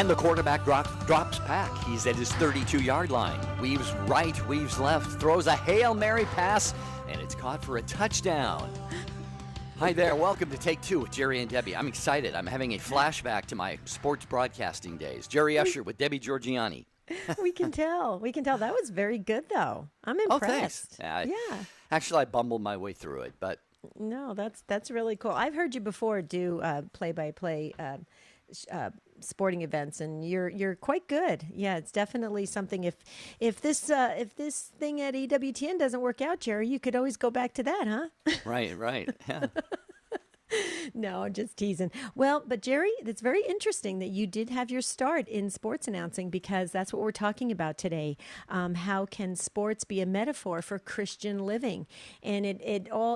And the quarterback drops back. He's at his 32-yard line. Weaves right, weaves left, throws a Hail Mary pass, and it's caught for a touchdown. Hi there. Welcome to Take Two with Jerry and Debbie. I'm excited. I'm having a flashback to my sports broadcasting days. Jerry Usher with Debbie Georgianni. We can tell. That was very good, though. I'm impressed. Oh, thanks. Yeah. Actually, I bumbled my way through it, but... No, that's really cool. I've heard you before do play-by-play sporting events, and you're quite good. Yeah, it's definitely something. If this thing at EWTN doesn't work out, Jerry, you could always go back to that, huh? Right. Yeah. No, just teasing. Well, but Jerry, it's very interesting that you did have your start in sports announcing, because that's what we're talking about today. How can sports be a metaphor for Christian living? And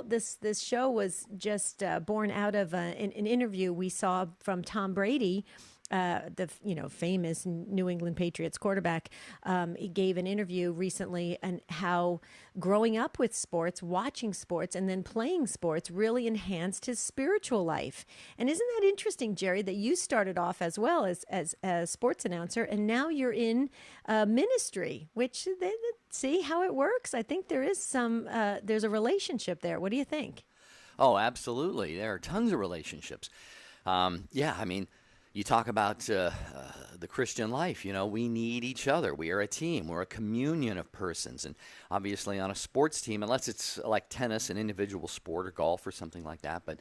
this show was just born out of an interview we saw from Tom Brady, the famous New England Patriots quarterback. He gave an interview recently and how growing up with sports, watching sports, and then playing sports really enhanced his spiritual life. And isn't that interesting, Jerry, that you started off as well as a sports announcer, and now you're in ministry, which see how it works? I think there is there's a relationship there. What do you think? Oh, absolutely. There are tons of relationships. You talk about the Christian life. We need each other. We are a team. We're a communion of persons. And obviously on a sports team, unless it's like tennis, an individual sport, or golf or something like that, but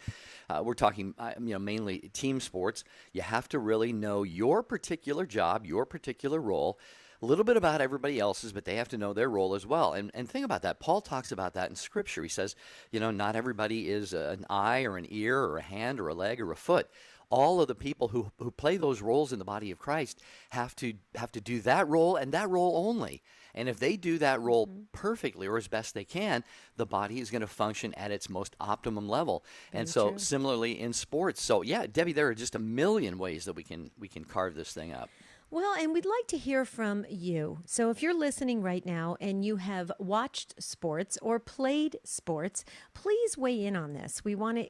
we're talking mainly team sports, you have to really know your particular job, your particular role, a little bit about everybody else's, but they have to know their role as well. And think about that. Paul talks about that in Scripture. He says, not everybody is an eye or an ear or a hand or a leg or a foot. All of the people who play those roles in the body of Christ have to do that role and that role only. And if they do that role perfectly or as best they can, the body is going to function at its most optimum level. And so similarly in sports. So yeah, Debbie, there are just a million ways that we can carve this thing up. Well, and we'd like to hear from you. So if you're listening right now and you have watched sports or played sports, please weigh in on this. We want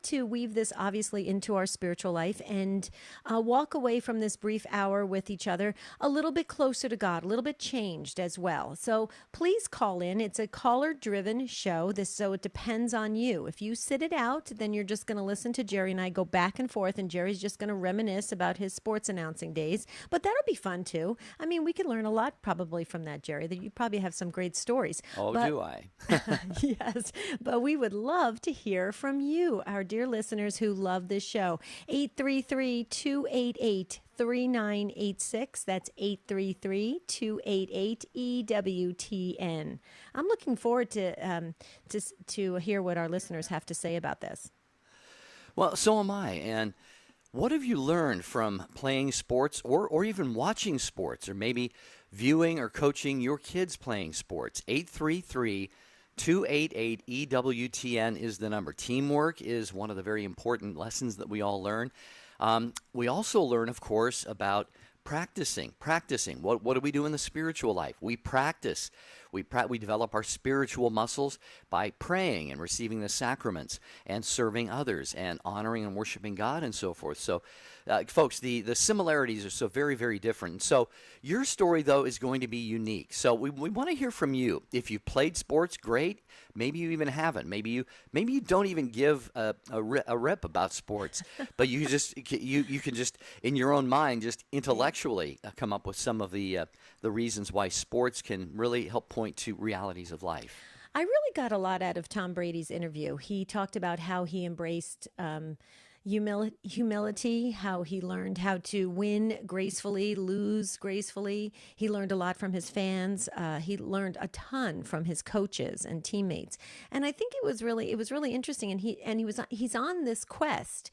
to weave this obviously into our spiritual life and walk away from this brief hour with each other a little bit closer to God, a little bit changed as well. So please call in. It's a caller-driven show, so it depends on you. If you sit it out, then you're just going to listen to Jerry and I go back and forth, and Jerry's just going to reminisce about his sports announcing days. But that'll be fun, too. I mean, we could learn a lot probably from that, Jerry. That you probably have some great stories. Oh, do I? Yes, but we would love to hear from you, our dear listeners who love this show. 833-288-3986. That's 833-288-EWTN. I'm looking forward to hear what our listeners have to say about this. Well, so am I. And what have you learned from playing sports or even watching sports, or maybe viewing or coaching your kids playing sports? 833-288-EWTN is the number. Teamwork is one of the very important lessons that we all learn. We also learn, of course, about practicing. What do we do in the spiritual life? We practice. We develop our spiritual muscles by praying and receiving the sacraments and serving others and honoring and worshiping God and so forth. So, folks, the similarities are so very, very different. So your story, though, is going to be unique. So we want to hear from you. If you played sports, great. Maybe you even haven't. Maybe you don't even give a rep about sports, but you can just in your own mind just intellectually come up with some of the reasons why sports can really help point to realities of life. I really got a lot out of Tom Brady's interview. He talked about how he embraced humility, how he learned how to win gracefully, lose gracefully. He learned a lot from his fans. He learned a ton from his coaches and teammates. And I think it was really interesting. And he's on this quest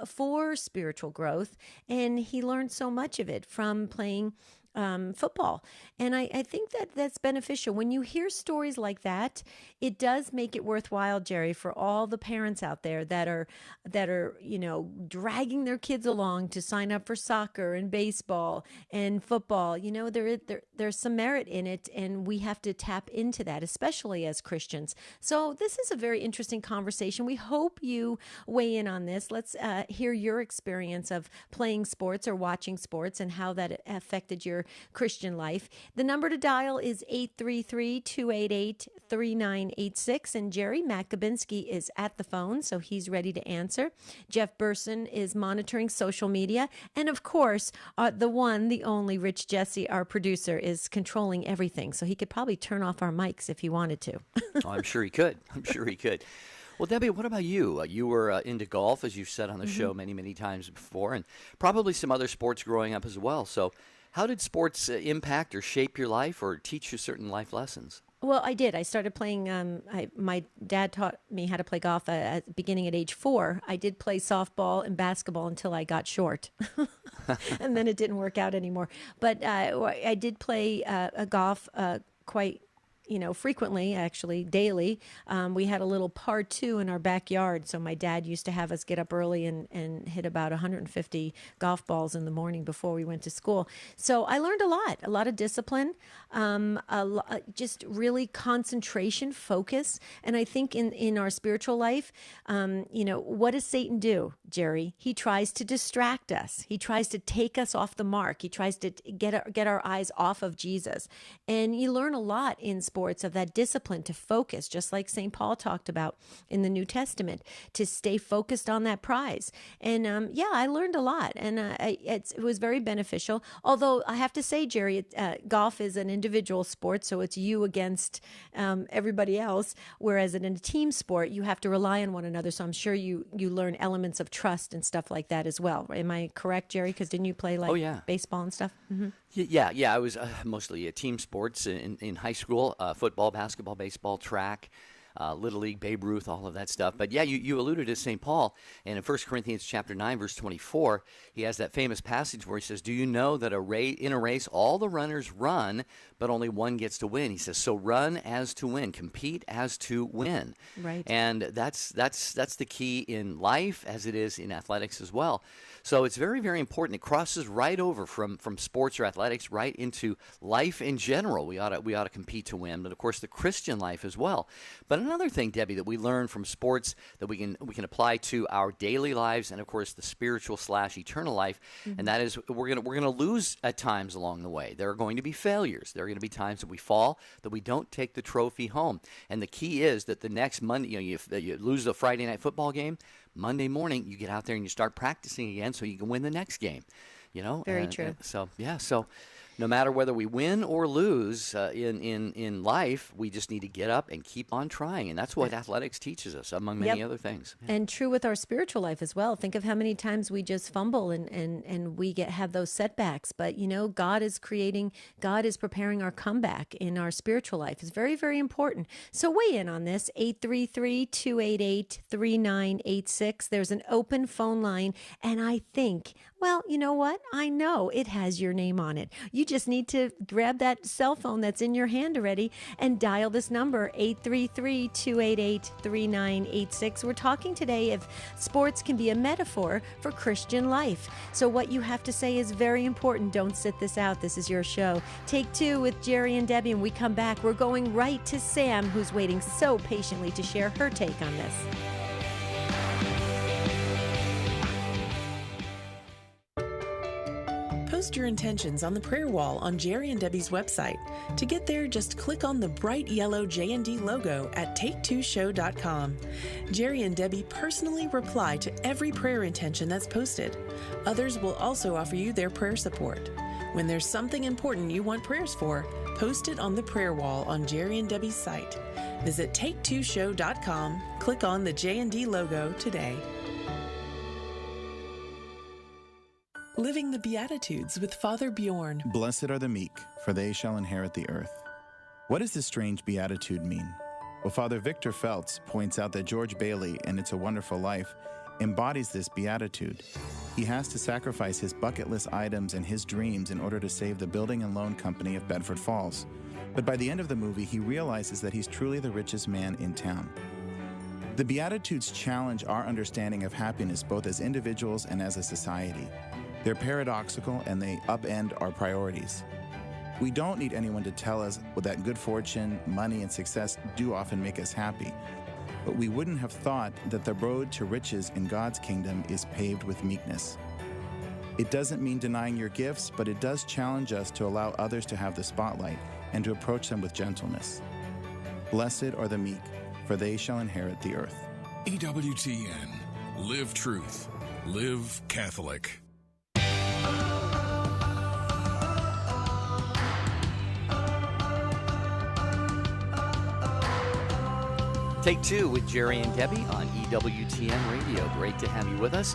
for spiritual growth, and he learned so much of it from playing football. And I think that that's beneficial. When you hear stories like that, it does make it worthwhile, Jerry, for all the parents out there that are dragging their kids along to sign up for soccer and baseball and football. There's some merit in it, and we have to tap into that, especially as Christians. So this is a very interesting conversation. We hope you weigh in on this. Let's hear your experience of playing sports or watching sports and how that affected your Christian life. The number to dial is 833-288-3986. And Jerry Matt Gabinski is at the phone, so he's ready to answer. Jeff Burson is monitoring social media. And of course, the one, the only Rich Jesse, our producer, is controlling everything. So he could probably turn off our mics if he wanted to. Oh, I'm sure he could. Well, Debbie, what about you? You were into golf, as you've said on the show many, many times before, and probably some other sports growing up as well. So how did sports impact or shape your life or teach you certain life lessons? Well, I did. I started playing. My dad taught me how to play golf beginning at age 4. I did play softball and basketball until I got short, and then it didn't work out anymore. But I did play golf quite frequently, actually, daily. We had a little par 2 in our backyard, so my dad used to have us get up early and hit about 150 golf balls in the morning before we went to school. So I learned a lot of discipline, just really concentration, focus. And I think in our spiritual life, what does Satan do, Jerry? He tries to distract us. He tries to take us off the mark. He tries to get our eyes off of Jesus. And you learn a lot in sports of that discipline to focus, just like St. Paul talked about in the New Testament, to stay focused on that prize. And I learned a lot, and it was very beneficial. Although I have to say, Jerry, golf is an individual sport, so it's you against everybody else, whereas in a team sport, you have to rely on one another. So I'm sure you learn elements of trust and stuff like that as well. Am I correct, Jerry? Because didn't you play baseball and stuff? Mm-hmm. Yeah. I was mostly team sports in high school, football, basketball, baseball, track, Little League, Babe Ruth, all of that stuff. But yeah, you alluded to St. Paul, and in 1 Corinthians chapter 9, verse 24, he has that famous passage where he says, "Do you know that in a race all the runners run, but only one gets to win?" He says, so run as to win, compete as to win. Right. And that's the key in life as it is in athletics as well. So it's very, very important. It crosses right over from sports or athletics right into life in general. We ought to compete to win, but of course the Christian life as well. But another thing, Debbie, that we learn from sports that we can apply to our daily lives and of course the spiritual / eternal life, and that is we're gonna lose at times along the way. There are going to be failures. There are going to be times that we fall, that we don't take the trophy home. And the key is that the next Monday, you lose the Friday night football game, Monday morning you get out there and you start practicing again so you can win the next game. Very true. So no matter whether we win or lose in life, we just need to get up and keep on trying. And that's what athletics teaches us, among many other things. Yeah. And true with our spiritual life as well. Think of how many times we just fumble and we have those setbacks. But, God is preparing our comeback in our spiritual life. It's very, very important. So weigh in on this, 833-288-3986. There's an open phone line. And I think, well, you know what? I know it has your name on it. You just need to grab that cell phone that's in your hand already and dial this number, 833-288-3986. We're talking today if sports can be a metaphor for Christian life. So what you have to say is very important. Don't sit this out. This is your show. Take 2 with Jerry and Debbie. And we come back, we're going right to Sam, who's waiting so patiently to share her take on this. Post your intentions on the prayer wall on Jerry and Debbie's website. To get there, just click on the bright yellow J&D logo at take2show.com. Jerry and Debbie personally reply to every prayer intention that's posted. Others will also offer you their prayer support. When there's something important you want prayers for, post it on the prayer wall on Jerry and Debbie's site. Visit take2show.com, click on the J&D logo today. Living the Beatitudes with Father Bjorn. Blessed are the meek, for they shall inherit the earth. What does this strange beatitude mean? Well, Father Victor Feltz points out that George Bailey, in It's a Wonderful Life, embodies this beatitude. He has to sacrifice his bucket list items and his dreams in order to save the building and loan company of Bedford Falls. But by the end of the movie, he realizes that he's truly the richest man in town. The Beatitudes challenge our understanding of happiness both as individuals and as a society. They're paradoxical and they upend our priorities. We don't need anyone to tell us that good fortune, money, and success do often make us happy. But we wouldn't have thought that the road to riches in God's kingdom is paved with meekness. It doesn't mean denying your gifts, but it does challenge us to allow others to have the spotlight and to approach them with gentleness. Blessed are the meek, for they shall inherit the earth. EWTN. Live truth. Live Catholic. Take Two with Jerry and Debbie on EWTN Radio. Great to have you with us.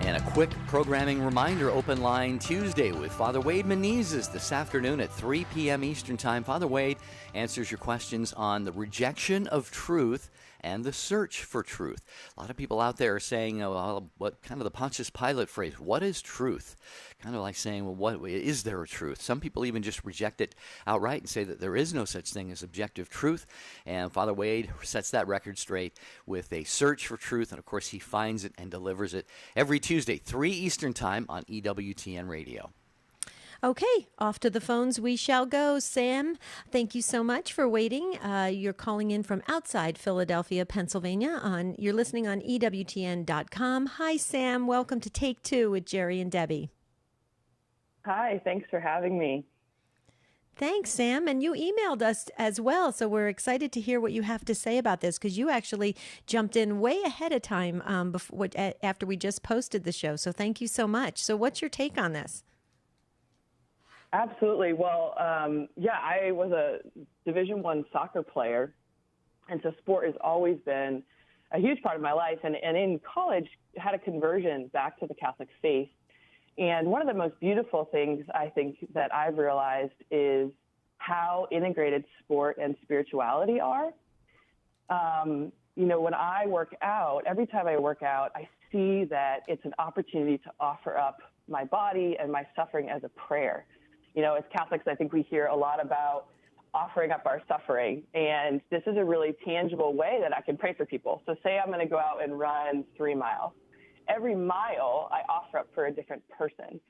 And a quick programming reminder, Open Line Tuesday with Father Wade Menezes this afternoon at 3 p.m. Eastern Time. Father Wade answers your questions on the rejection of truth and the search for truth. A lot of people out there are saying, what kind of the Pontius Pilate phrase, what is truth? Kind of like saying, well, what is there a truth? Some people even just reject it outright and say that there is no such thing as objective truth. And Father Wade sets that record straight with a search for truth. And of course, he finds it and delivers it every Tuesday, 3 Eastern Time on EWTN Radio. Okay, off to the phones we shall go. Sam, thank you so much for waiting. You're calling in from outside Philadelphia, Pennsylvania. You're listening on EWTN.com. Hi, Sam. Welcome to Take Two with Jerry and Debbie. Hi, thanks for having me. Thanks, Sam. And you emailed us as well, so we're excited to hear what you have to say about this because you actually jumped in way ahead of time after we just posted the show. So thank you so much. So what's your take on this? Absolutely. Well, I was a Division I soccer player, and so sport has always been a huge part of my life. And in college, had a conversion back to the Catholic faith. And one of the most beautiful things I think that I've realized is how integrated sport and spirituality are. When I work out, every time I work out, I see that it's an opportunity to offer up my body and my suffering as a prayer. As Catholics, I think we hear a lot about offering up our suffering, and this is a really tangible way that I can pray for people. So say I'm going to go out and run 3 miles. Every mile, I offer up for a different person.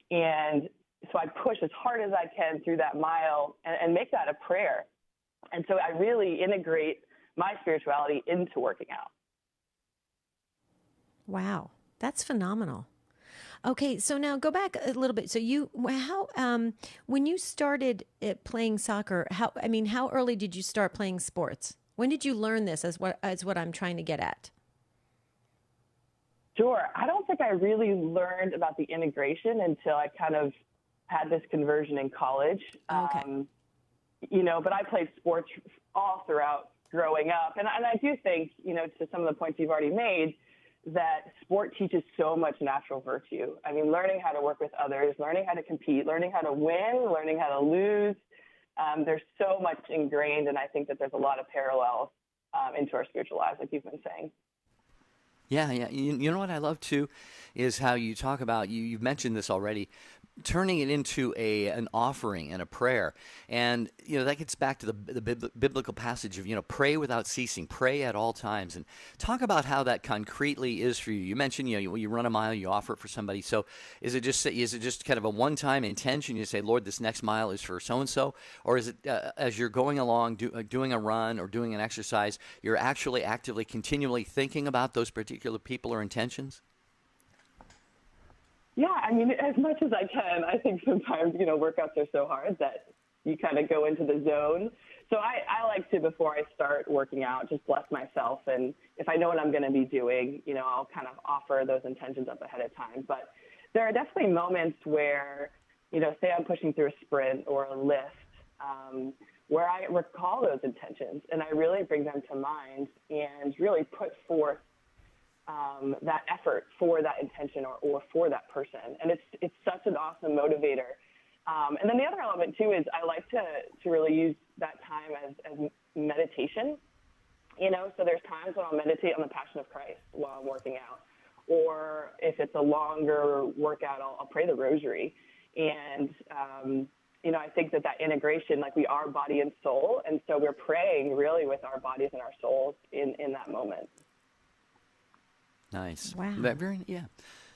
And so I push as hard as I can through that mile and make that a prayer. And so I really integrate my spirituality into working out. Wow, that's phenomenal. Okay, so now go back a little bit. So when you started playing soccer, how early did you start playing sports? When did you learn this as what I'm trying to get at? Sure. I don't think I really learned about the integration until I kind of had this conversion in college. Okay. But I played sports all throughout growing up. And I do think, to some of the points you've already made, that sport teaches so much natural virtue. I mean, learning how to work with others, learning how to compete, learning how to win, learning how to lose. There's so much ingrained, and I think that there's a lot of parallels into our spiritual lives, like you've been saying. Yeah. You know what I love, too, is how you talk about, you've mentioned this already, turning it into an offering and a prayer. And, that gets back to the biblical passage of, pray without ceasing, pray at all times. And talk about how that concretely is for you. You mentioned, you run a mile, you offer it for somebody. So is it just kind of a one-time intention? You say, Lord, this next mile is for so-and-so? Or is it as you're going along, doing a run or doing an exercise, you're actually actively, continually thinking about those particular people or intentions? Yeah, I mean, as much as I can. I think sometimes, workouts are so hard that you kind of go into the zone. So I like to, before I start working out, just bless myself. And if I know what I'm going to be doing, I'll kind of offer those intentions up ahead of time. But there are definitely moments where, say I'm pushing through a sprint or a lift, where I recall those intentions and I really bring them to mind and really put forth that effort for that intention or for that person. And it's such an awesome motivator. And then the other element, too, is I like to really use that time as meditation. So there's times when I'll meditate on the Passion of Christ while I'm working out. or if it's a longer workout, I'll pray the rosary. And, I think that integration, like we are body and soul, and so we're praying really with our bodies and our souls in that moment. Nice. Wow. Yeah.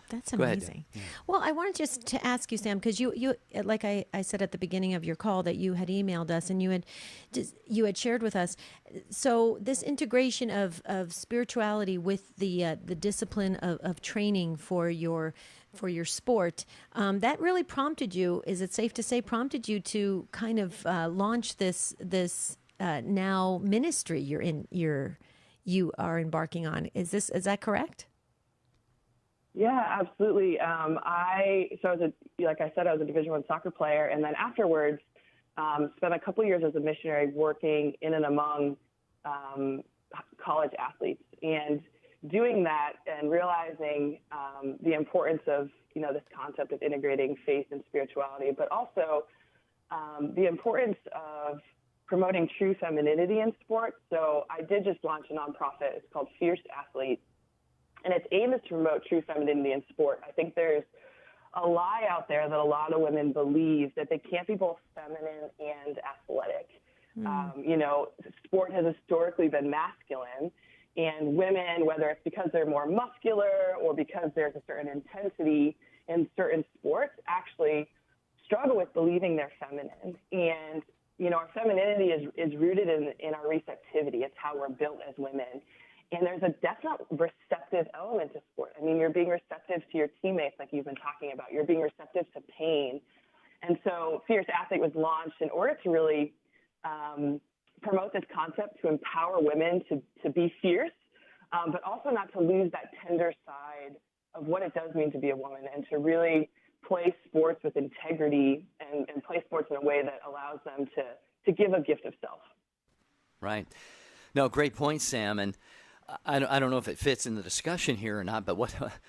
That's Go ahead. amazing. Yeah. Well, I wanted just to ask you, Sam, because you like I said at the beginning of your call that you had emailed us and you had shared with us. So this integration of spirituality with the discipline of training for your sport, that really prompted you. Is it safe to say prompted you to kind of launch this now ministry you are embarking on? Is that correct? Yeah, absolutely. Like I said, I was a Division I soccer player, and then afterwards, spent a couple years as a missionary working in and among college athletes, and doing that and realizing the importance of this concept of integrating faith and spirituality, but also the importance of promoting true femininity in sports. So I did just launch a nonprofit. It's called Fierce Athlete. And its aim is to promote true femininity in sport. I think there's a lie out there that a lot of women believe that they can't be both feminine and athletic. Sport has historically been masculine, and women, whether it's because they're more muscular or because there's a certain intensity in certain sports, actually struggle with believing they're feminine. And, our femininity is rooted in our receptivity. It's how we're built as women. And there's a definite receptive element to sport. I mean, you're being receptive to your teammates, like you've been talking about. You're being receptive to pain. And so Fierce Athlete was launched in order to really promote this concept to empower women to be fierce, but also not to lose that tender side of what it does mean to be a woman, and to really play sports with integrity and play sports in a way that allows them to give a gift of self. Right. No, great point, Sam. And I don't know if it fits in the discussion here or not, but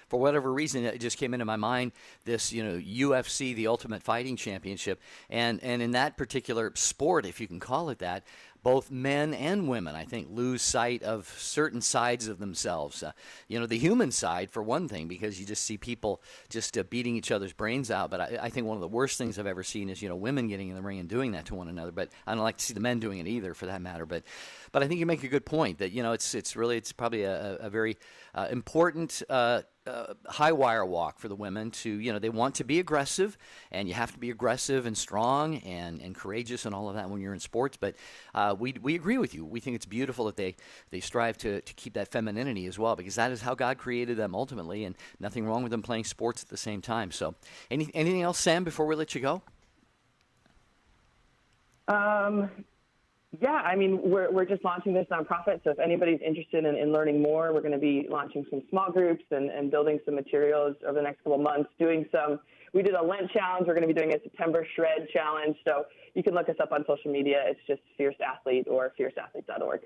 for whatever reason, it just came into my mind, this, UFC, the Ultimate Fighting Championship. And in that particular sport, if you can call it that, both men and women, I think, lose sight of certain sides of themselves. The human side, for one thing, because you just see people just beating each other's brains out. But I think one of the worst things I've ever seen is, women getting in the ring and doing that to one another. But I don't like to see the men doing it either, for that matter. But I think you make a good point that, it's probably a very important high wire walk for the women to, they want to be aggressive, and you have to be aggressive and strong and courageous and all of that when you're in sports. But we agree with you. We think it's beautiful that they strive to keep that femininity as well, because that is how God created them ultimately, and nothing wrong with them playing sports at the same time. So anything else, Sam, before we let you go? Yeah, I mean, we're just launching this nonprofit, so if anybody's interested in learning more, we're going to be launching some small groups and building some materials over the next couple of months, we did a Lent challenge, we're going to be doing a September Shred challenge, so you can look us up on social media. It's just Fierce Athlete or fierceathlete.org.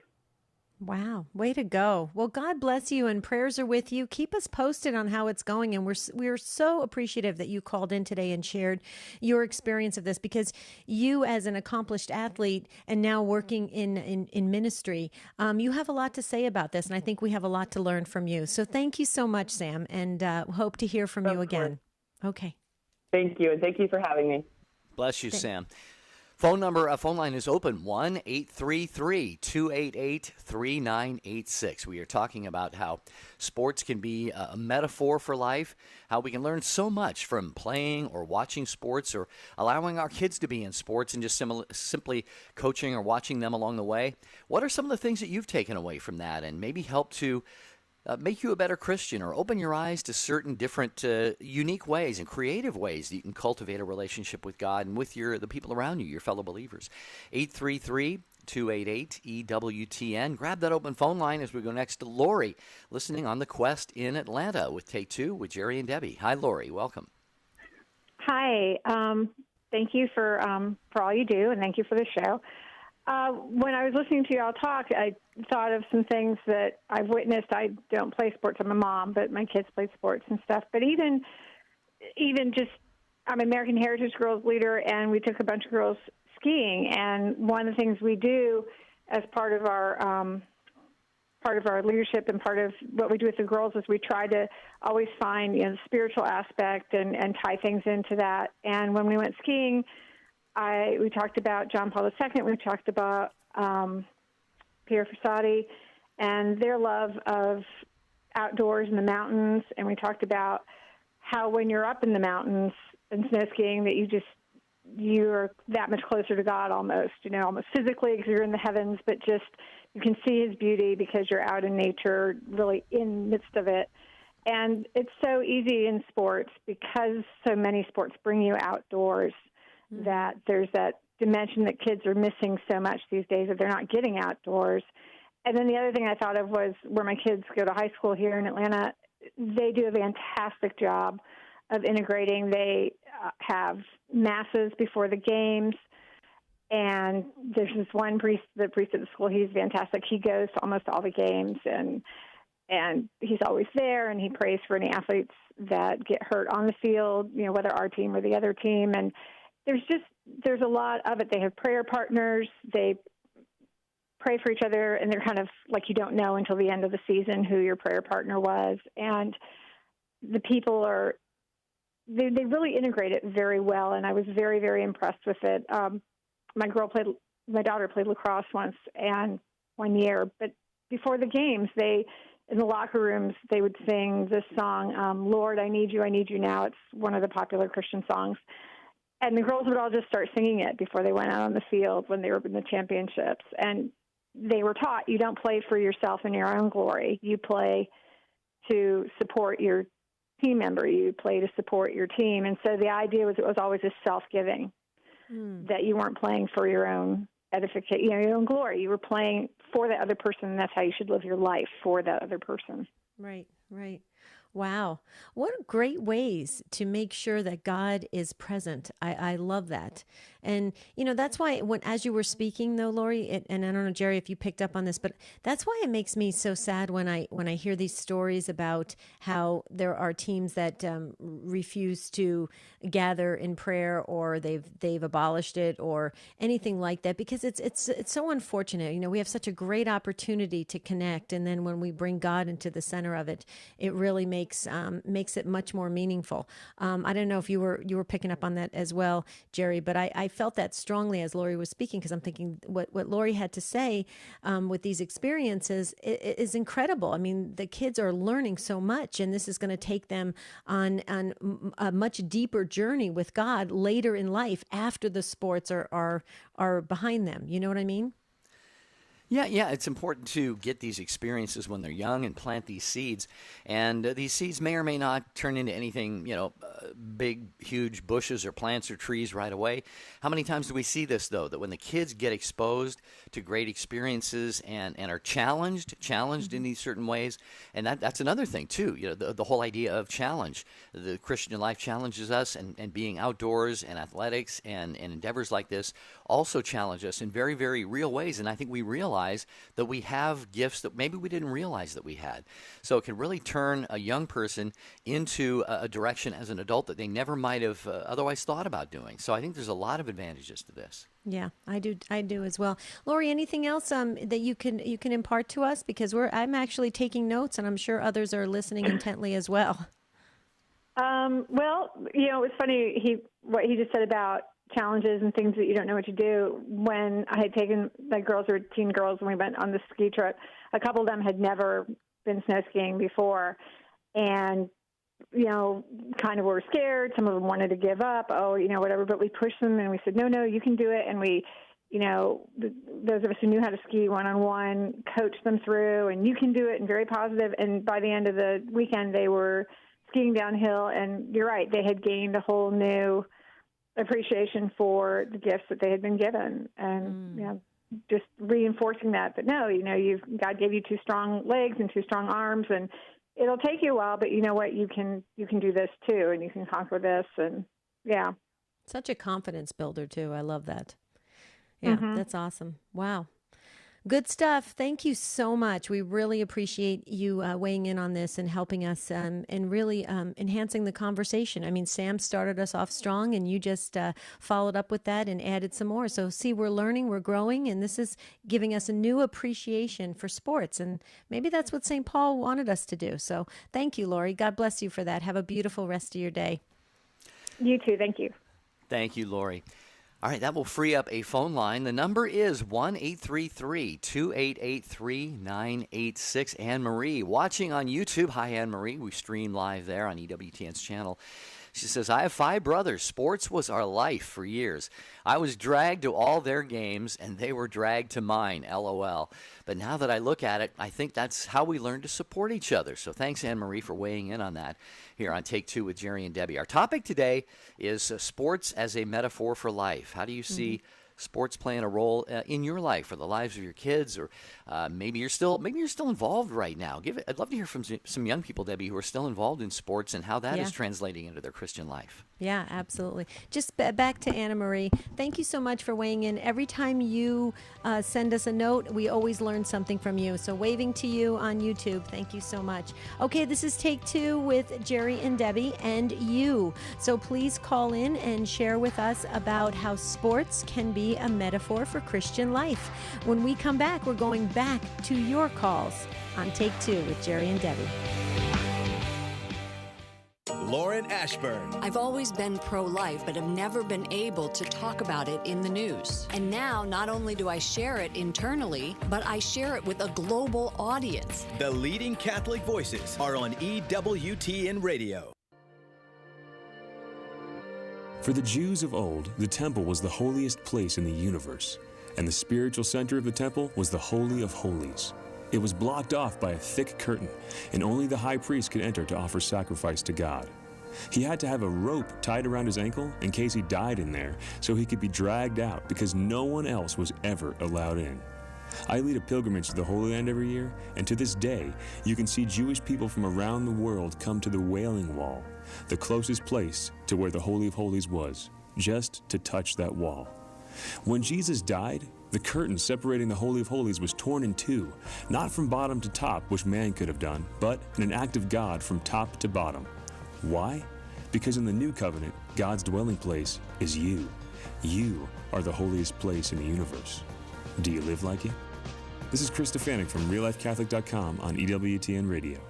Wow. Way to go. Well, God bless you, and prayers are with you. Keep us posted on how it's going. And we're so appreciative that you called in today and shared your experience of this, because you, as an accomplished athlete and now working in ministry, you have a lot to say about this. And I think we have a lot to learn from you. So thank you so much, Sam, and hope to hear from you again. Okay. Thank you. And thank you for having me. Bless you, Sam. Phone line is open, 1-833-288-3986. We are talking about how sports can be a metaphor for life, how we can learn so much from playing or watching sports, or allowing our kids to be in sports and just simply coaching or watching them along the way. What are some of the things that you've taken away from that and maybe help to make you a better Christian, or open your eyes to certain different unique ways and creative ways that you can cultivate a relationship with God and with the people around you, your fellow believers? 833-288-EWTN. Grab that open phone line as we go next to Lori, listening on The Quest in Atlanta with Take Two with Jerry and Debbie. Hi, Lori. Welcome. Hi. Thank you for all you do, and thank you for the show. When I was listening to y'all talk, I thought of some things that I've witnessed. I don't play sports. I'm a mom, but my kids play sports and stuff. But even just, I'm an American Heritage Girls leader, and we took a bunch of girls skiing. And one of the things we do as part of our part of our leadership and part of what we do with the girls is we try to always find, the spiritual aspect and tie things into that. And when we went skiing, we talked about John Paul II. We talked about Pierre Frassati and their love of outdoors in the mountains. And we talked about how when you're up in the mountains and snow skiing that you're that much closer to God almost physically because you're in the heavens, but just you can see his beauty because you're out in nature, really in the midst of it. And it's so easy in sports because so many sports bring you outdoors that there's that dimension that kids are missing so much these days that they're not getting outdoors. And then the other thing I thought of was where my kids go to high school here in Atlanta, they do a fantastic job of integrating. They have masses before the games. And there's this one priest, the priest at the school, he's fantastic. He goes to almost all the games, and he's always there, and he prays for any athletes that get hurt on the field, whether our team or the other team. And there's a lot of it. They have prayer partners. They pray for each other, and they're kind of like you don't know until the end of the season who your prayer partner was. And the people they really integrate it very well, and I was very, very impressed with it. My daughter played lacrosse one year, but before the games, in the locker rooms, they would sing this song, Lord, I Need You Now. It's one of the popular Christian songs. And the girls would all just start singing it before they went out on the field when they were in the championships. And they were taught you don't play for yourself and your own glory. You play to support your team member. You play to support your team. And so the idea was it was always a self-giving. That you weren't playing for your own edification, your own glory. You were playing for the other person, and that's how you should live your life, for that other person. Right. Wow. What great ways to make sure that God is present. I love that. And, that's why as you were speaking though, Lori, and I don't know, Jerry, if you picked up on this, but that's why it makes me so sad when I hear these stories about how there are teams that refuse to gather in prayer, or they've abolished it, or anything like that, because it's so unfortunate. We have such a great opportunity to connect. And then when we bring God into the center of it, it really makes it much more meaningful. I don't know if you were picking up on that as well, Jerry, but I felt that strongly as Lori was speaking, because I'm thinking what Lori had to say with these experiences is incredible. I mean, the kids are learning so much, and this is going to take them on a much deeper journey with God later in life after the sports are behind them. You know what I mean? Yeah, it's important to get these experiences when they're young and plant these seeds. And these seeds may or may not turn into anything, big, huge bushes or plants or trees right away. How many times do we see this, though, that when the kids get exposed to great experiences and are challenged in these certain ways, and that's another thing, too, the whole idea of challenge. The Christian life challenges us, and being outdoors and athletics and endeavors like this also challenge us in very, very real ways. And I think we realize that we have gifts that maybe we didn't realize that we had. So it can really turn a young person into a direction as an adult that they never might have otherwise thought about doing. So I think there's a lot of advantages to this. Yeah, I do as well. Lori, anything else that you can impart to us? Because I'm actually taking notes, and I'm sure others are listening intently as well. Well, it was funny what he just said about challenges and things that you don't know what to do. When I had taken my girls, were teen girls, and we went on the ski trip, a couple of them had never been snow skiing before, and kind of were scared. Some of them wanted to give up, whatever, but we pushed them and we said, no, you can do it. And we, those of us who knew how to ski one-on-one coached them through, and you can do it, and very positive. And by the end of the weekend, they were skiing downhill, and you're right, they had gained a whole new appreciation for the gifts that they had been given, and just reinforcing that. But no, God gave you two strong legs and two strong arms, and it'll take you a while, but you know what, you can do this too, and you can conquer this. And such a confidence builder too. I love that. Yeah, That's awesome. Wow. Good stuff. Thank you so much. We really appreciate you weighing in on this and helping us and really enhancing the conversation. I mean, Sam started us off strong and you just followed up with that and added some more. So, see, we're learning, we're growing, and this is giving us a new appreciation for sports. And maybe that's what St. Paul wanted us to do. So, thank you, Lori. God bless you for that. Have a beautiful rest of your day. You too. Thank you. Thank you, Lori. All right, that will free up a phone line. The number is 1-833-288-3986. Anne-Marie, watching on YouTube. Hi, Anne-Marie. We stream live there on EWTN's channel. She says, I have 5 brothers. Sports was our life for years. I was dragged to all their games, and they were dragged to mine, LOL. But now that I look at it, I think that's how we learn to support each other. So thanks, Anne-Marie, for weighing in on that here on Take Two with Jerry and Debbie. Our topic today is sports as a metaphor for life. How do you see sports playing a role in your life or the lives of your kids, or maybe you're still involved right now? I'd love to hear from some young people, Debbie, who are still involved in sports and how that is translating into their Christian life. Yeah, absolutely. Just back to Anna Marie. Thank you so much for weighing in. Every time you send us a note, we always learn something from you. So waving to you on YouTube. Thank you so much. Okay, this is Take Two with Jerry and Debbie and you. So please call in and share with us about how sports can be a metaphor for Christian life. When we come back, we're going back to your calls on Take Two with Jerry and Debbie. Lauren Ashburn. I've always been pro-life, but have never been able to talk about it in the news. And now, not only do I share it internally, but I share it with a global audience. The leading Catholic voices are on EWTN Radio. For the Jews of old, the temple was the holiest place in the universe, and the spiritual center of the temple was the Holy of Holies. It was blocked off by a thick curtain, and only the high priest could enter to offer sacrifice to God. He had to have a rope tied around his ankle in case he died in there, so he could be dragged out because no one else was ever allowed in. I lead a pilgrimage to the Holy Land every year, and to this day, you can see Jewish people from around the world come to the Wailing Wall, the closest place to where the Holy of Holies was, just to touch that wall. When Jesus died, the curtain separating the Holy of Holies was torn in two, not from bottom to top, which man could have done, but in an act of God from top to bottom. Why? Because in the new covenant, God's dwelling place is you. You are the holiest place in the universe. Do you live like it? This is Chris Stefanik from RealLifeCatholic.com on EWTN Radio.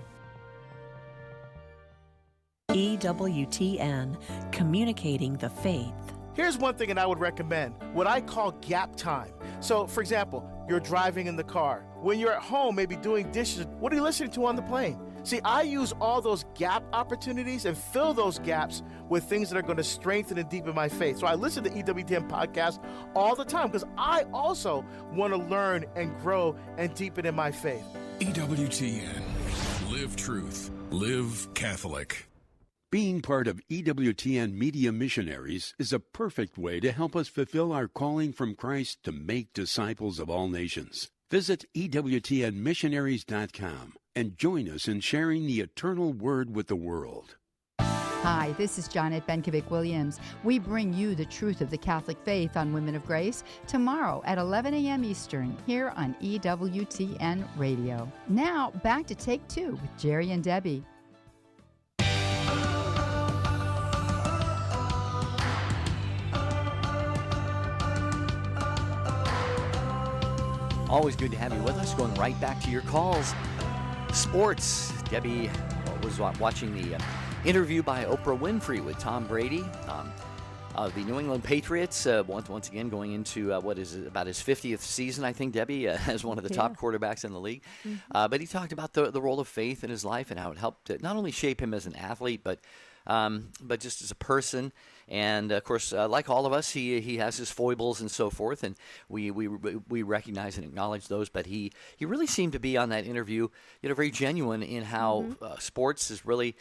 EWTN, communicating the faith. Here's one thing that I would recommend, what I call gap time. So, for example, you're driving in the car. When you're at home, maybe doing dishes, what are you listening to on the plane? See, I use all those gap opportunities and fill those gaps with things that are going to strengthen and deepen my faith. So I listen to EWTN podcasts all the time because I also want to learn and grow and deepen in my faith. EWTN. Live truth. Live Catholic. Being part of EWTN Media Missionaries is a perfect way to help us fulfill our calling from Christ to make disciples of all nations. Visit EWTNmissionaries.com and join us in sharing the eternal word with the world. Hi, this is Janet Benkovic-Williams. We bring you the truth of the Catholic faith on Women of Grace tomorrow at 11 a.m. Eastern here on EWTN Radio. Now, back to Take Two with Jerry and Debbie. Always good to have you with us. Going right back to your calls. Sports. Debbie was watching the interview by Oprah Winfrey with Tom Brady of the New England Patriots. Once again, going into what is about his 50th season, I think, Debbie, as one of the top quarterbacks in the league. But he talked about the role of faith in his life and how it helped to not only shape him as an athlete, but just as a person. And of course, like all of us, he has his foibles and so forth, and we recognize and acknowledge those. But he really seemed to be on that interview, very genuine in how sports has really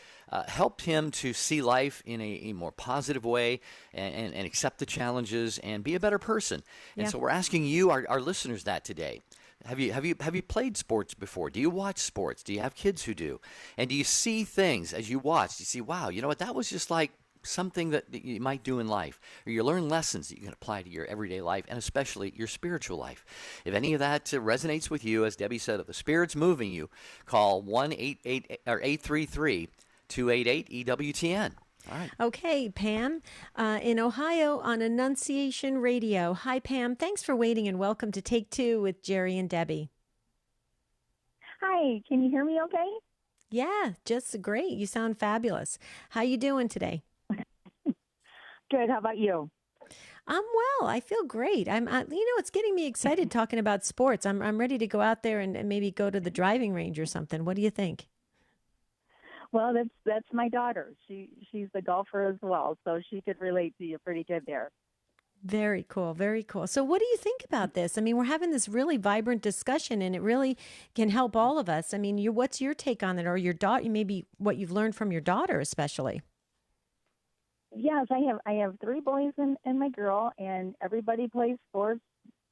helped him to see life in a more positive way and accept the challenges and be a better person. And so we're asking you, our listeners, that today. Have you played sports before? Do you watch sports? Do you have kids who do? And do you see things as you watch? Do you see, wow, you know what, that was just like something that you might do in life, or you learn lessons that you can apply to your everyday life and especially your spiritual life. If any of that resonates with you, as Debbie said, if the Spirit's moving you, call 1-888-288-EWTN. All right. Okay, Pam, in Ohio on Annunciation Radio. Hi, Pam. Thanks for waiting and welcome to Take Two with Jerry and Debbie. Hi, can you hear me okay? Yeah, just great. You sound fabulous. How you doing today? Good. How about you? I'm well. I feel great. It's getting me excited talking about sports. I'm ready to go out there and maybe go to the driving range or something. What do you think? Well, that's my daughter. She's the golfer as well, so she could relate to you pretty good there. Very cool. Very cool. So what do you think about this? I mean, we're having this really vibrant discussion and it really can help all of us. I mean, what's your take on it, or your daughter, maybe what you've learned from your daughter especially? Yes, I have 3 boys and my girl, and everybody plays sports.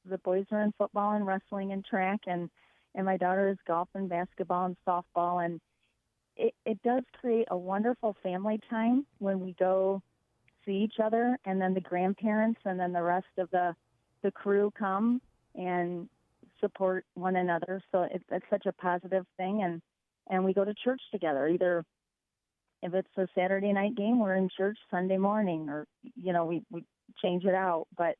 The boys are in football and wrestling and track, and my daughter is golf and basketball and softball, and it does create a wonderful family time when we go see each other, and then the grandparents and then the rest of the crew come and support one another. So it's such a positive thing, and we go to church together. Either if it's a Saturday night game, we're in church Sunday morning, or we change it out. But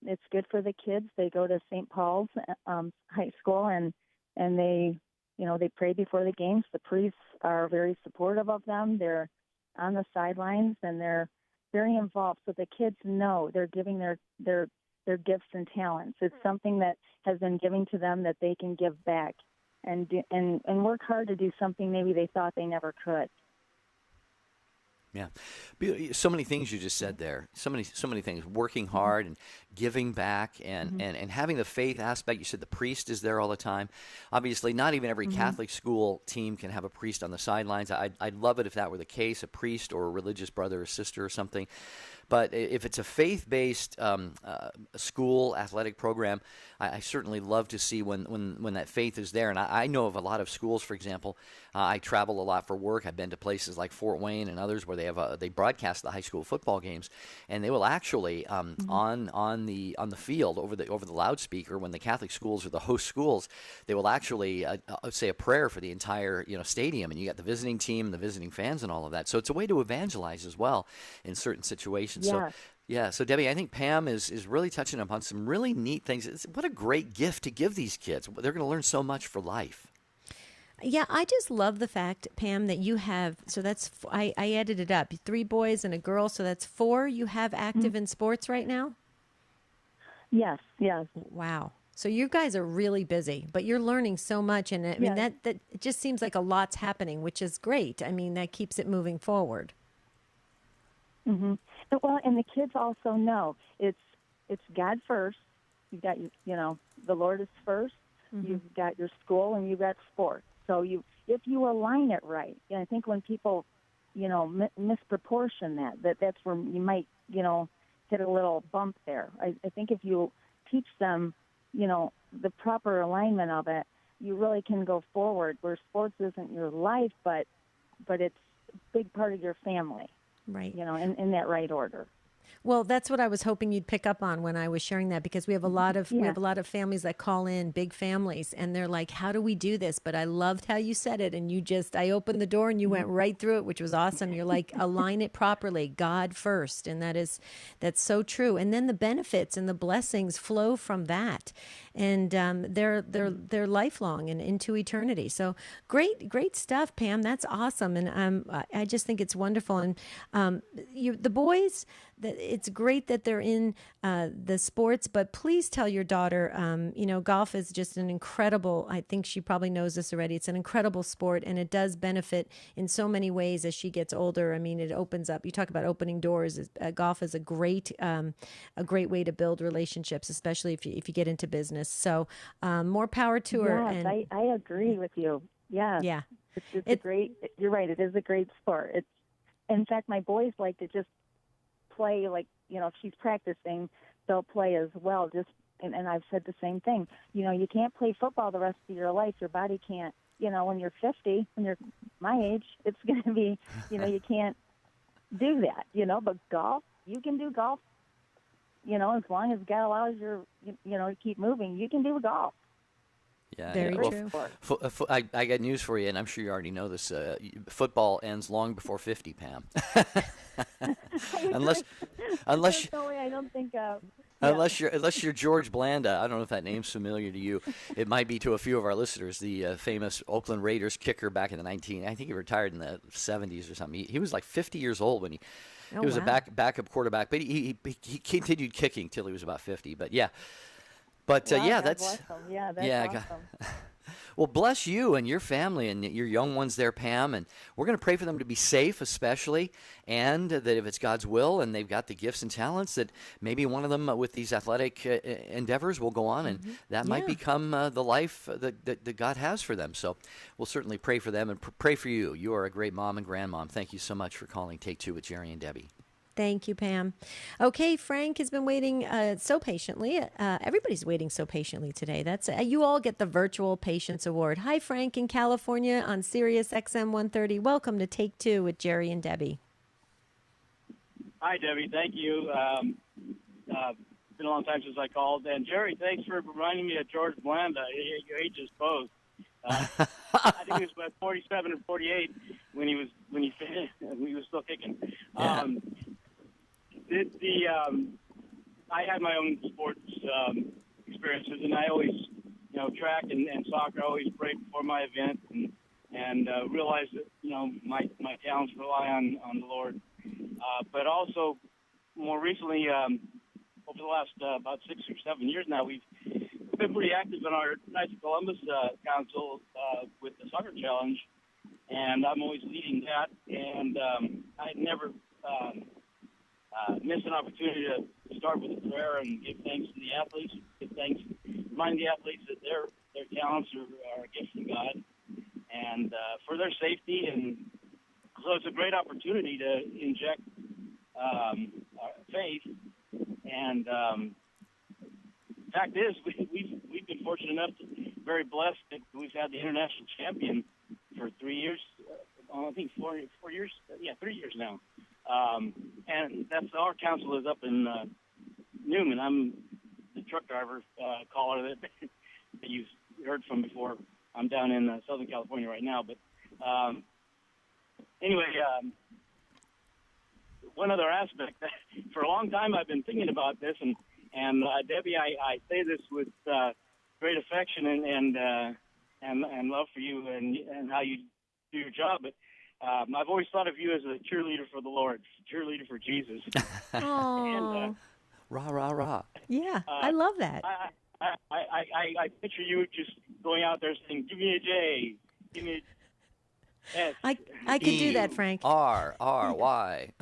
it's good for the kids. They go to St. Paul's High School, and they they pray before the games. The priests are very supportive of them. They're on the sidelines and they're very involved. So the kids know they're giving their gifts and talents. It's something that has been given to them that they can give back and work hard to do something maybe they thought they never could. Yeah, so many things you just said there. So many things. Working hard and giving back, and having the faith aspect. You said the priest is there all the time. Obviously, not even every Catholic school team can have a priest on the sidelines. I'd love it if that were the case, a priest or a religious brother or sister or something. But if it's a faith-based school athletic program, I certainly love to see when that faith is there. And I know of a lot of schools, for example. I travel a lot for work. I've been to places like Fort Wayne and others where they broadcast the high school football games, and they will actually on the field over the loudspeaker, when the Catholic schools are the host schools, they will actually say a prayer for the entire stadium, and you got the visiting team and the visiting fans and all of that. So it's a way to evangelize as well in certain situations. Yeah. So Debbie, I think Pam is really touching upon some really neat things. What a great gift to give these kids. They're going to learn so much for life. Yeah, I just love the fact, Pam, that you have, so that's, I added it up, 3 boys and a girl, so that's 4 you have active in sports right now? Yes. Wow. So you guys are really busy, but you're learning so much, and I mean, that it just seems like a lot's happening, which is great. I mean, that keeps it moving forward. Mm-hmm. Well, and the kids also know it's God first. You've got the Lord is first. You've got your school and you've got sports. So if you align it right, and I think when people misproportion that's where you might hit a little bump there. I think if you teach them the proper alignment of it, you really can go forward. Where sports isn't your life, but it's a big part of your family. Right. In that right order. Well, that's what I was hoping you'd pick up on when I was sharing that, because we have a lot of families that call in, big families, and they're like, "How do we do this?" But I loved how you said it, and I opened the door and you went right through it, which was awesome. You're like, align it properly, God first, and that's so true. And then the benefits and the blessings flow from that, and they're lifelong and into eternity. So great stuff, Pam. That's awesome, and I just think it's wonderful. And the boys. It's great that they're in the sports, but please tell your daughter, golf is just an incredible, I think she probably knows this already, it's an incredible sport, and it does benefit in so many ways as she gets older. I mean, it opens up, you talk about opening doors, golf is a great way to build relationships, especially if you get into business. So more power to her. Yes, and I agree with you. Yeah. Yeah. It's you're right, it is a great sport. In fact, my boys like to just play, like, if she's practicing, they'll play as well. And I've said the same thing. You can't play football the rest of your life. Your body can't, when you're 50, when you're my age, it's going to be, you can't do that, But golf, you can do golf, as long as God allows to keep moving, you can do golf. Yeah, Very well, true. I got news for you, and I'm sure you already know this. Football ends long before 50, Pam. unless That's the way I don't think. Unless you're George Blanda, I don't know if that name's familiar to you. It might be to a few of our listeners. The famous Oakland Raiders kicker back in the I think he retired in the 70s or something. He was like 50 years old when he was a backup quarterback, but he continued kicking till he was about 50. But yeah. But God that's bless them. Yeah, that's awesome. Well, bless you and your family and your young ones there, Pam. And we're going to pray for them to be safe, especially, and that if it's God's will and they've got the gifts and talents, that maybe one of them with these athletic endeavors will go on, and that might become the life that God has for them. So we'll certainly pray for them and pray for you. You are a great mom and grandmom. Thank you so much for calling Take Two with Jerry and Debbie. Thank you, Pam. Okay, Frank has been waiting so patiently. Everybody's waiting so patiently today. That's you all get the Virtual Patience Award. Hi, Frank in California on Sirius XM 130. Welcome to Take Two with Jerry and Debbie. Hi, Debbie. Thank you. It's been a long time since I called. And, Jerry, thanks for reminding me of George Blanda. Your age is both. I think he was about 47 or 48 when he was still kicking. Yeah. I had my own sports experiences, and I always, track and soccer. I always prayed before my event, and realized that my talents rely on the Lord. But also, more recently, over the last about 6 or 7 years now, we've been pretty active in our Knights of Columbus Council with the Soccer Challenge, and I'm always leading that. And I never miss an opportunity to start with a prayer and give thanks to the athletes, remind the athletes that their talents are a gift from God, and for their safety. And so it's a great opportunity to inject faith. And fact is, we've been fortunate enough, very blessed that we've had the international champion for 3 years. I think 4 years. Yeah, 3 years now. And that's our council is up in Newman. I'm the truck driver caller that you've heard from before. I'm down in Southern California right now. But anyway, one other aspect. For a long time, I've been thinking about this, and Debbie, I say this with great affection and love for you and how you do your job. But I've always thought of you as a cheerleader for the Lord, cheerleader for Jesus. Oh, rah, rah, rah. Yeah, I love that. I picture you just going out there saying, "Give me a J, give me a S." I could do that, Frank. R-R-Y.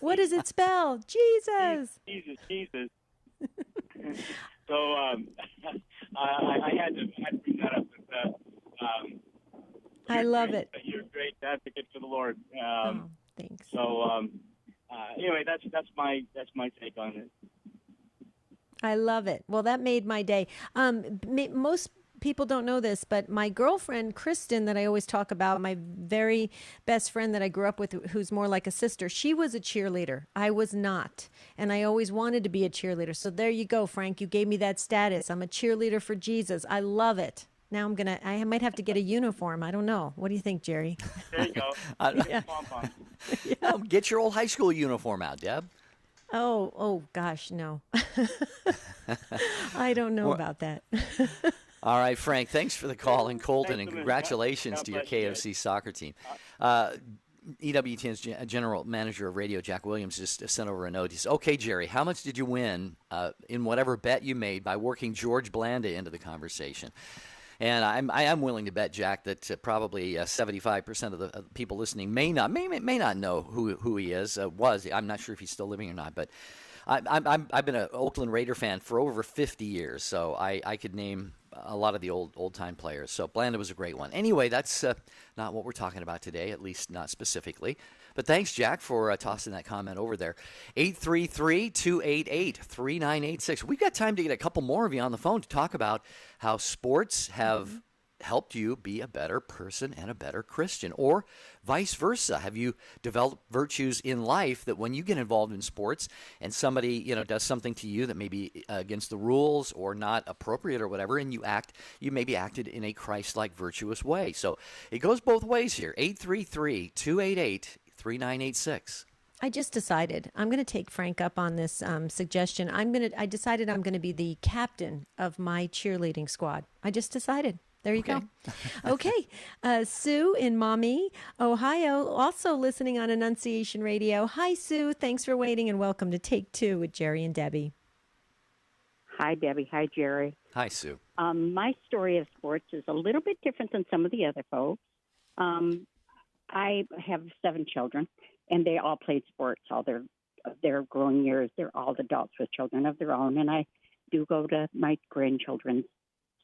What does it spell? Jesus. Jesus. So I had to bring that up. I love it. You're a great advocate for the Lord. Thanks. So anyway, that's my take on it. I love it. Well, that made my day. Most people don't know this, but my girlfriend, Kristen, that I always talk about, my very best friend that I grew up with, who's more like a sister, she was a cheerleader. I was not. And I always wanted to be a cheerleader. So there you go, Frank. You gave me that status. I'm a cheerleader for Jesus. I love it. Now I might have to get a uniform. I don't know. What do you think, Jerry? There you go. Yeah. Get your old high school uniform out, Deb. Oh, gosh, no. I don't know about that. All right, Frank, thanks for the call in Colton, and congratulations to your KFC soccer team. EWTN's General Manager of Radio, Jack Williams, just sent over a note. He says, "Okay, Jerry, how much did you win in whatever bet you made by working George Blanda into the conversation?" And I am willing to bet, Jack, that probably 75% of the people listening may not know who he is. I'm not sure if he's still living or not, but I've been an Oakland Raider fan for over 50 years, so I could name a lot of the old time players. So Blanda was a great one. Anyway, that's not what we're talking about today, at least not specifically. But thanks, Jack, for tossing that comment over there. 833-288-3986. We've got time to get a couple more of you on the phone to talk about how sports have helped you be a better person and a better Christian? Or vice versa? Have you developed virtues in life that when you get involved in sports and somebody, does something to you that may be against the rules or not appropriate or whatever, and you maybe acted in a Christ-like virtuous way? So it goes both ways here. 833-288-3986. I just decided I'm going to take Frank up on this suggestion. I decided I'm going to be the captain of my cheerleading squad. I just decided. There you go. Okay. Sue in Maumee, Ohio, also listening on Annunciation Radio. Hi, Sue. Thanks for waiting, and welcome to Take Two with Jerry and Debbie. Hi, Debbie. Hi, Jerry. Hi, Sue. My story of sports is a little bit different than some of the other folks. I have 7 children, and they all played sports all their growing years. They're all adults with children of their own, and I do go to my grandchildren's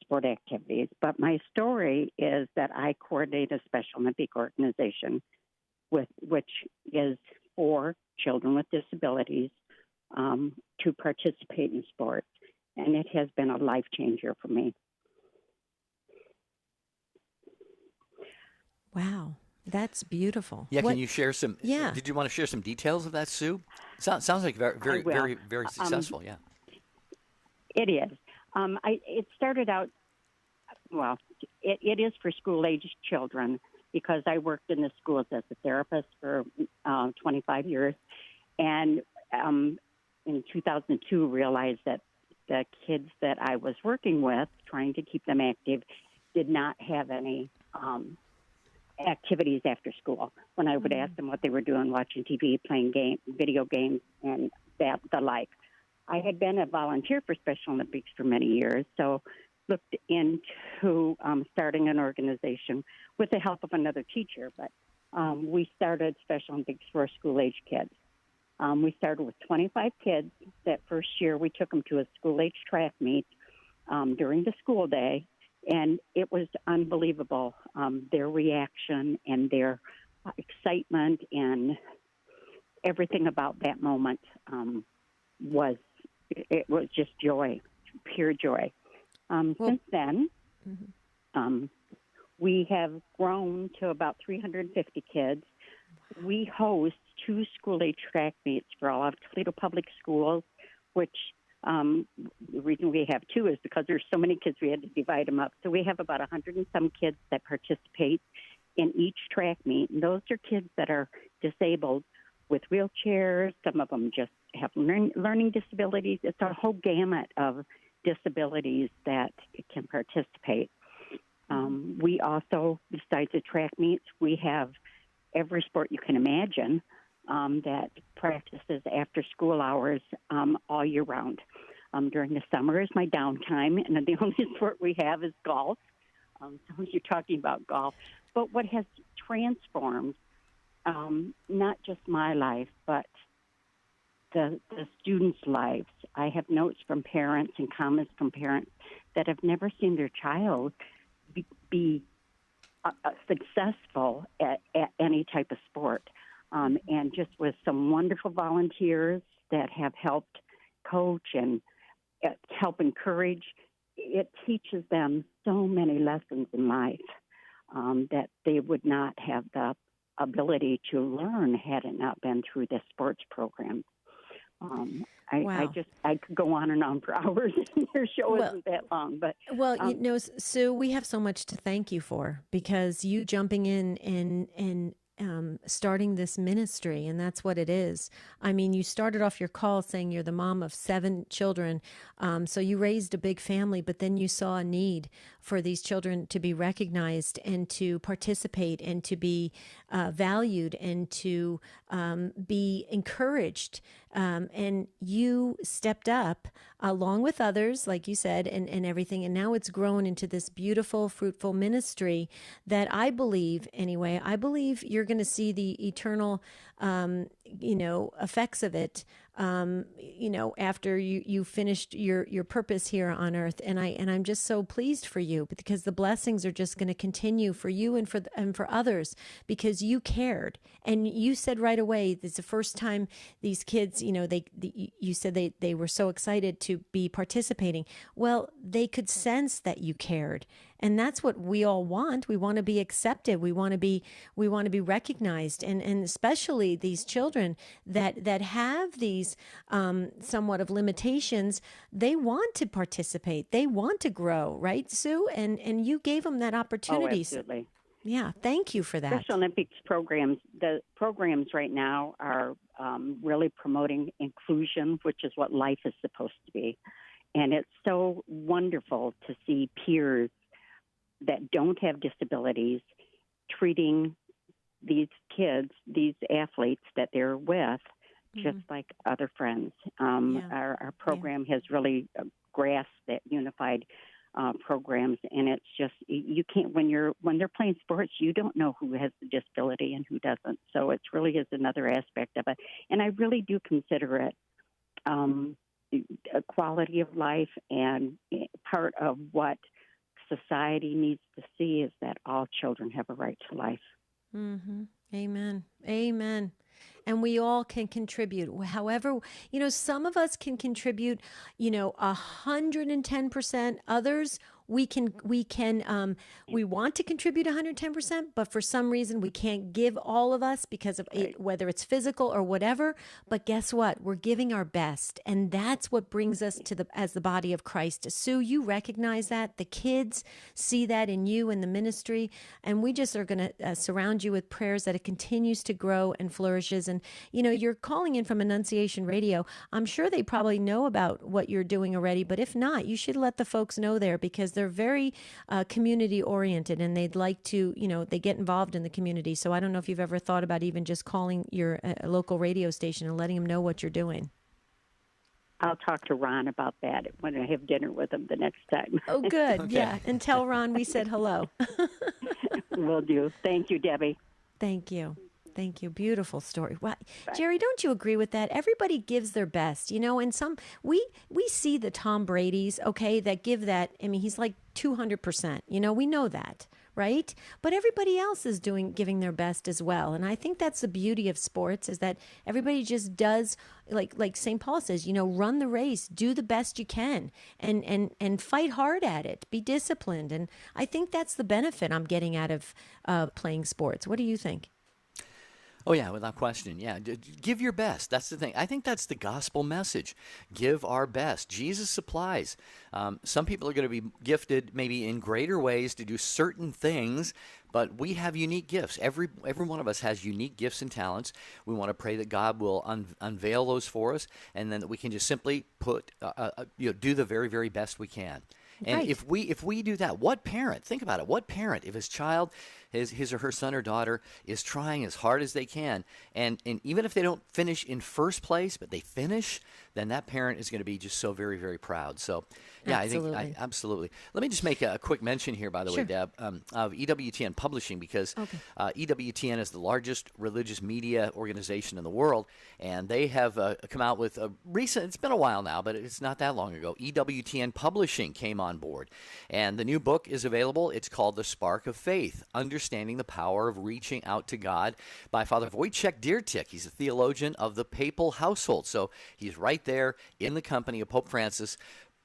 sport activities. But my story is that I coordinate a Special Olympic organization which is for children with disabilities to participate in sports, and it has been a life changer for me. Wow. That's beautiful. Yeah, can you share some? Yeah. Did you want to share some details of that, Sue? Sounds like very successful. Yeah. It is. It started out. Well, it is for school-aged children because I worked in the schools as a therapist for 25 years, and in 2002 realized that the kids that I was working with, trying to keep them active, did not have any activities after school. When I would ask them what they were doing, watching TV, playing video games, and the like. I had been a volunteer for Special Olympics for many years, so looked into starting an organization with the help of another teacher. But we started Special Olympics for school-age kids. We started with 25 kids. That first year, we took them to a school-age track meet during the school day. And it was unbelievable, their reaction and their excitement and everything about that moment was just joy, pure joy. Since then, we have grown to about 350 kids. We host 2 school-age track meets for all of Toledo Public Schools, which the reason we have 2 is because there's so many kids we had to divide them up. So we have about 100 and some kids that participate in each track meet. And those are kids that are disabled with wheelchairs. Some of them just have learning disabilities. It's a whole gamut of disabilities that can participate. We also, besides the track meets, we have every sport you can imagine that practices after school hours all year round. During the summer is my downtime, and the only sport we have is golf. So you're talking about golf. But what has transformed not just my life, but the students' lives. I have notes from parents and comments from parents that have never seen their child be successful at any type of sport. And just with some wonderful volunteers that have helped coach and help encourage, it teaches them so many lessons in life that they would not have the ability to learn had it not been through this sports program. I could go on and on for hours. Your show isn't that long, but Sue, we have so much to thank you for, because you jumping in and starting this ministry, and that's what it is. I mean, you started off your call saying you're the mom of 7 children, so you raised a big family, but then you saw a need for these children to be recognized and to participate and to be valued and to be encouraged. And you stepped up along with others, like you said, and everything. And now it's grown into this beautiful, fruitful ministry that I believe you're going to see the eternal, effects of it, after you finished your purpose here on earth. And I'm just so pleased for you, because the blessings are just going to continue for you and for others, because you cared. And you said right away, it's the first time these kids, you said they were so excited to be participating. Well, they could sense that you cared. And that's what we all want. We want to be accepted. We want to be recognized. And especially these children that have these somewhat of limitations, they want to participate. They want to grow, right, Sue? And you gave them that opportunity. Oh, absolutely. Yeah, thank you for that. Special Olympics programs, the programs right now are really promoting inclusion, which is what life is supposed to be. And it's so wonderful to see peers that don't have disabilities treating these kids, these athletes that they're with, just like other friends. Our program has really grasped that unified programs, and it's just you can't when they're playing sports, you don't know who has the disability and who doesn't. So it really is another aspect of it, and I really do consider it a quality of life, and part of what society needs to see is that all children have a right to life. Mm-hmm. Amen. Amen. And we all can contribute. However, some of us can contribute, 110%. Others, we want to contribute 110%, but for some reason we can't give all of us because of it, whether it's physical or whatever. But guess what? We're giving our best. And that's what brings us as the body of Christ. Sue, you recognize that. The kids see that in you and the ministry. And we just are going to surround you with prayers that it continues to grow and flourishes. And, you're calling in from Annunciation Radio. I'm sure they probably know about what you're doing already. But if not, you should let the folks know there, because they're very community oriented, and they'd like to, they get involved in the community. So I don't know if you've ever thought about even just calling your local radio station and letting them know what you're doing. I'll talk to Ron about that when I have dinner with him the next time. Oh, good. Okay. Yeah. And tell Ron we said hello. Will do. Thank you, Debbie. Thank you. Thank you. Beautiful story. Well, Jerry, don't you agree with that? Everybody gives their best, and we see the Tom Brady's, okay, that give that. I mean, he's like 200%, we know that, right? But everybody else is giving their best as well. And I think that's the beauty of sports, is that everybody just does, like St. Paul says, run the race, do the best you can, and fight hard at it, be disciplined. And I think that's the benefit I'm getting out of playing sports. What do you think? Oh, yeah, without question. Yeah, give your best. That's the thing. I think that's the gospel message. Give our best. Jesus supplies. Some people are going to be gifted maybe in greater ways to do certain things, but we have unique gifts. Every one of us has unique gifts and talents. We want to pray that God will unveil those for us, and then that we can just simply do the very, very best we can. And right. if we do that, what parent, think about it, what parent, if his child, his or her son or daughter is trying as hard as they can, and even if they don't finish in first place, but they finish, then that parent is going to be just so very, very proud. So, yeah, absolutely. I think absolutely. Let me just make a quick mention here, by the way, Deb, of EWTN Publishing, because EWTN is the largest religious media organization in the world, and they have come out with a recent, it's been a while now, but it's not that long ago, EWTN Publishing came on board, and the new book is available. It's called The Spark of Faith, Understanding the Power of Reaching Out to God, by Father Wojciech Diertik. He's a theologian of the papal household, so he's right there in the company of Pope Francis,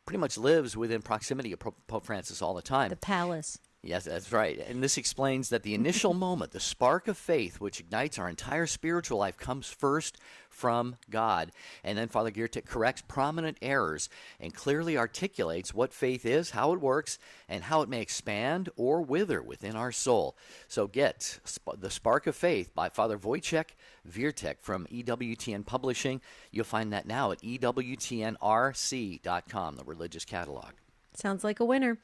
pretty much lives within proximity of Pope Francis all the time. The palace. Yes, that's right. And this explains that the initial moment, the spark of faith, which ignites our entire spiritual life, comes first from God. And then Father Giertek corrects prominent errors and clearly articulates what faith is, how it works, and how it may expand or wither within our soul. So get The Spark of Faith by Father Wojciech Diertik from EWTN Publishing. You'll find that now at EWTNRC.com, the religious catalog. Sounds like a winner.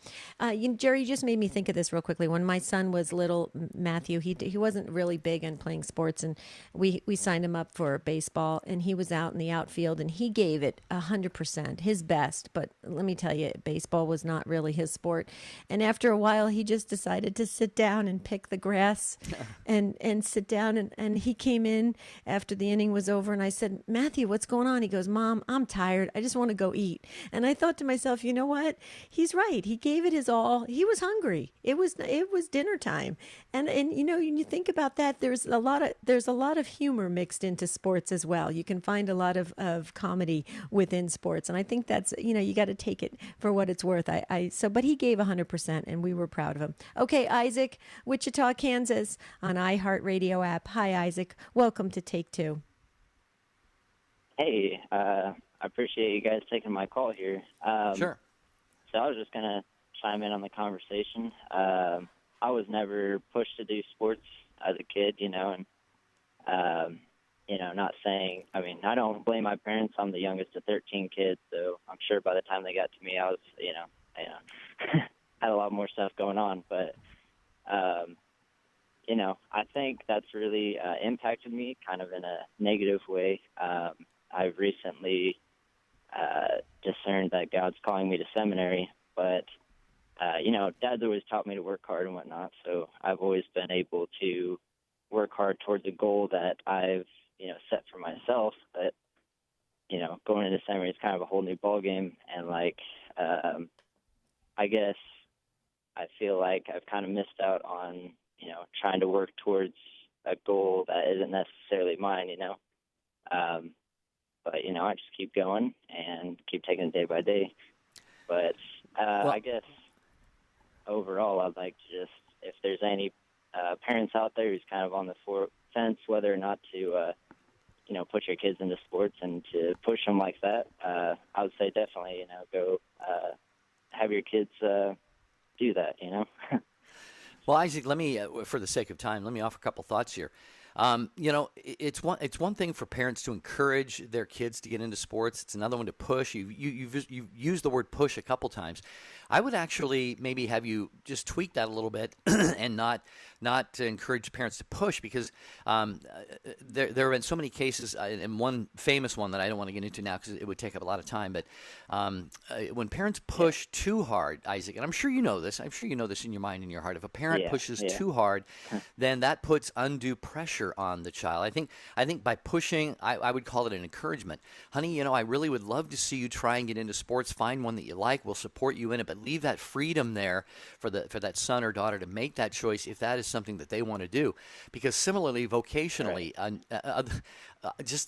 Jerry, you just made me think of this real quickly. When my son was little, Matthew, he wasn't really big on playing sports, and we signed him up for baseball, and he was out in the outfield, and he gave it 100%, his best. But let me tell you, baseball was not really his sport. And after a while, he just decided to sit down and pick the grass and sit down. And he came in after the inning was over, and I said, Matthew, what's going on? He goes, Mom, I'm tired. I just want to go eat. And I thought to myself, you know what? he's right. He gave it his all. He was hungry. It was dinner time, and you know, when you think about that, there's a lot of humor mixed into sports as well. You can find a lot of comedy within sports, and I think that's, you know, you got to take it for what it's worth. But he gave 100%, and we were proud of him. Okay, Isaac, Wichita, Kansas, on iHeartRadio app. Hi, Isaac. Welcome to Take Two. Hey, I appreciate you guys taking my call here. Sure. So I was just going to chime in on the conversation. I was never pushed to do sports as a kid, you know, and, you know, not saying, I mean, I don't blame my parents. I'm the youngest of 13 kids, so I'm sure by the time they got to me, I was, you know, had a lot more stuff going on. But, you know, I think that's really impacted me kind of in a negative way. I've recently discerned that God's calling me to seminary, but, you know, Dad's always taught me to work hard and whatnot, so I've always been able to work hard towards a goal that I've, you know, set for myself. But, you know, going into seminary is kind of a whole new ballgame, and, like, I guess I feel like I've kind of missed out on, you know, trying to work towards a goal that isn't necessarily mine, you know. But, you know, I just keep going and keep taking it day by day. But I guess overall I'd like to just, if there's any parents out there who's kind of on the fence whether or not to, you know, put your kids into sports and to push them like that, I would say definitely, you know, go have your kids do that, you know. Well, Isaac, let me, for the sake of time, let me offer a couple thoughts here. You know, it's one thing for parents to encourage their kids to get into sports. It's another one to push. You've used the word push a couple times. I would actually maybe have you just tweak that a little bit and not to encourage parents to push, because there have been so many cases, and one famous one that I don't want to get into now because it would take up a lot of time. But when parents push too hard, Isaac, and I'm sure you know this in your mind and your heart. If a parent pushes too hard, then that puts undue pressure on the child. I think by pushing, I would call it an encouragement. Honey, you know, I really would love to see you try and get into sports. Find one that you like. We'll support you in it, but leave that freedom there for that son or daughter to make that choice if that is something that they want to do. Because similarly, vocationally, just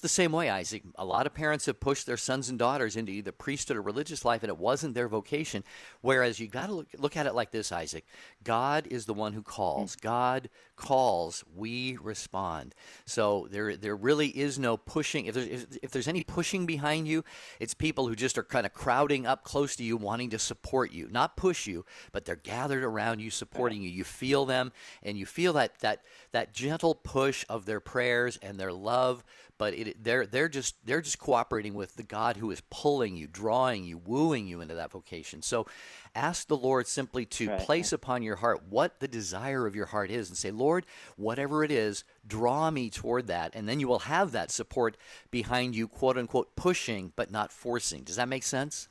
the same way, Isaac, a lot of parents have pushed their sons and daughters into either priesthood or religious life, and it wasn't their vocation. Whereas you got to look at it like this, Isaac. God is the one who calls. God calls, we respond. So there really is no pushing. If there's any pushing behind you, it's people who just are kind of crowding up close to you, wanting to support you, not push you, but they're gathered around you, supporting you. You feel them, and you feel that gentle push of their prayers and their love. But they're just cooperating with the God who is pulling you, drawing you, wooing you into that vocation. So ask the Lord simply to place upon your heart what the desire of your heart is, and say, Lord, whatever it is, draw me toward that. And then you will have that support behind you, quote unquote, pushing but not forcing. Does that make sense?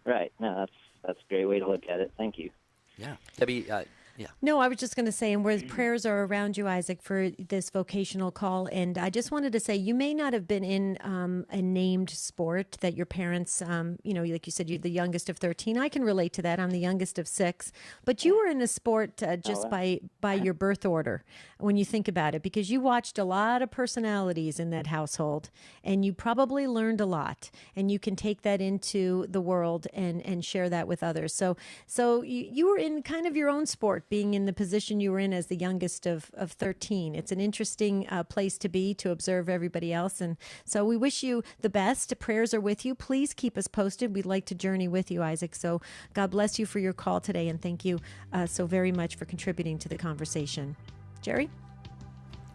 Right. No, that's a great way to look at it. Thank you. Yeah. Debbie, yeah. No, I was just going to say, and where prayers are around you, Isaac, for this vocational call. And I just wanted to say, you may not have been in a named sport that your parents, you know, like you said, you're the youngest of 13. I can relate to that. I'm the youngest of 6. But you were in a sport just by your birth order, when you think about it, because you watched a lot of personalities in that household, and you probably learned a lot. And you can take that into the world and share that with others. So you were in kind of your own sport, being in the position you were in as the youngest of 13. It's an interesting place to be, to observe everybody else. And so we wish you the best. Prayers are with you. Please keep us posted. We'd like to journey with you, Isaac. So God bless you for your call today. And thank you so very much for contributing to the conversation. Jerry?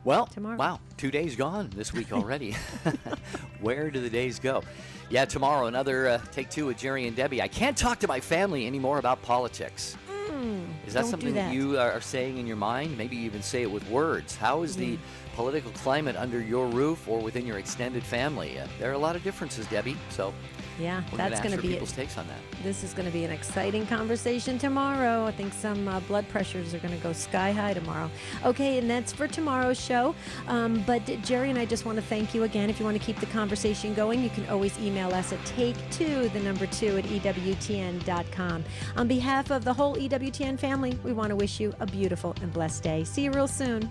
Well, tomorrow. Wow, 2 days gone this week already. Where do the days go? Yeah, tomorrow, another Take Two with Jerry and Debbie. I can't talk to my family anymore about politics. Is that something that you are saying in your mind? Maybe you even say it with words. How is the political climate under your roof or within your extended family. There are a lot of differences, Debbie. So Yeah, we're that's going to be people's takes on that. This is going to be an exciting conversation tomorrow. I think some blood pressures are going to go sky high tomorrow. Okay, and that's for tomorrow's show. But Jerry and I just want to thank you again. If you want to keep the conversation going, you can always email us at take2 at EWTN.com. On behalf of the whole EWTN family, we want to wish you a beautiful and blessed day. See you real soon.